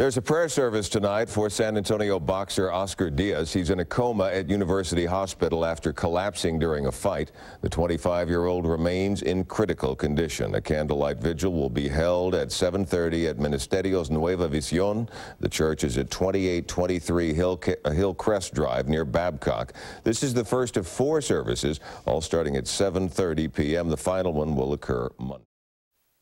There's a prayer service tonight for San Antonio boxer Oscar Diaz. He's in a coma at University Hospital after collapsing during a fight. The 25-year-old remains in critical condition. A candlelight vigil will be held at 7:30 at Ministerios Nueva Visión. The church is at 2823 Hillcrest Drive near Babcock. This is the first of 4 services, all starting at 7:30 p.m. The final one will occur Monday.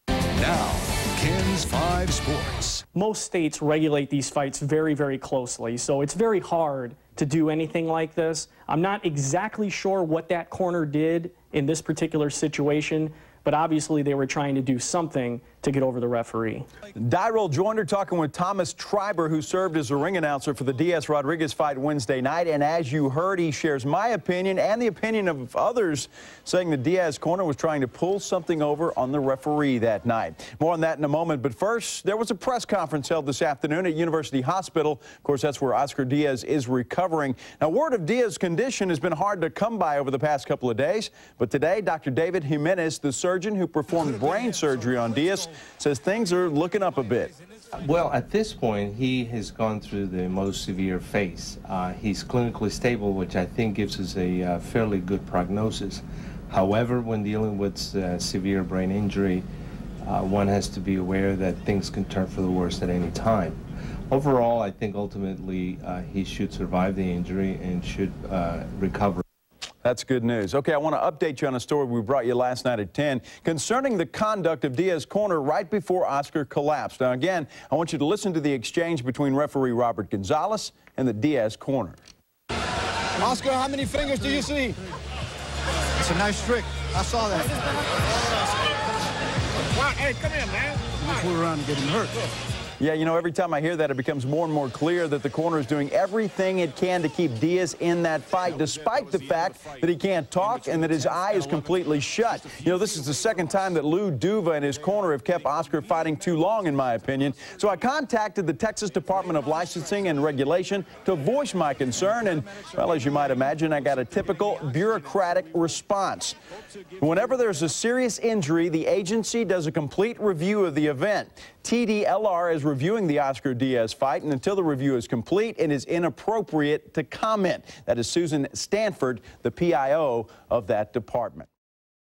Now, KENS 5 Sports. Most states regulate these fights very, very closely, so it's very hard to do anything like this. I'm not exactly sure what that corner did in this particular situation, but obviously they were trying to do something to get over the referee. Dyrol Joyner talking with Thomas Treiber, who served as a ring announcer for the Diaz-Rodriguez fight Wednesday night. And as you heard, he shares my opinion and the opinion of others, saying the Diaz corner was trying to pull something over on the referee that night. More on that in a moment. But first, there was a press conference held this afternoon at University Hospital. Of course, that's where Oscar Diaz is recovering. Now, word of Diaz's condition has been hard to come by over the past couple of days. But today, Dr. David Jimenez, the surgeon who performed brain surgery on Diaz, says things are looking up a bit. Well, at this point, he has gone through the most severe phase. He's clinically stable, which I think gives us a fairly good prognosis. However, when dealing with severe brain injury, one has to be aware that things can turn for the worse at any time. Overall, I think ultimately he should survive the injury and should recover. That's good news. Okay, I want to update you on a story we brought you last night at 10 concerning the conduct of Diaz's corner right before Oscar collapsed. Now, again, I want you to listen to the exchange between referee Robert Gonzalez and the Diaz corner. Oscar, how many fingers do you see? It's a nice trick. I saw that. Wow, hey, come here, man. Let's fool around and get him hurt. Yeah, you know, every time I hear that, it becomes more and more clear that the corner is doing everything it can to keep Diaz in that fight, despite the fact that he can't talk and that his eye is completely shut. You know, this is the second time that Lou Duva and his corner have kept Oscar fighting too long, in my opinion. So I contacted the Texas Department of Licensing and Regulation to voice my concern, and, well, as you might imagine, I got a typical bureaucratic response. Whenever there's a serious injury, the agency does a complete review of the event. TDLR is reviewing the Oscar Diaz fight, and until the review is complete, it is inappropriate to comment. That is Susan Stanford, the PIO of that department.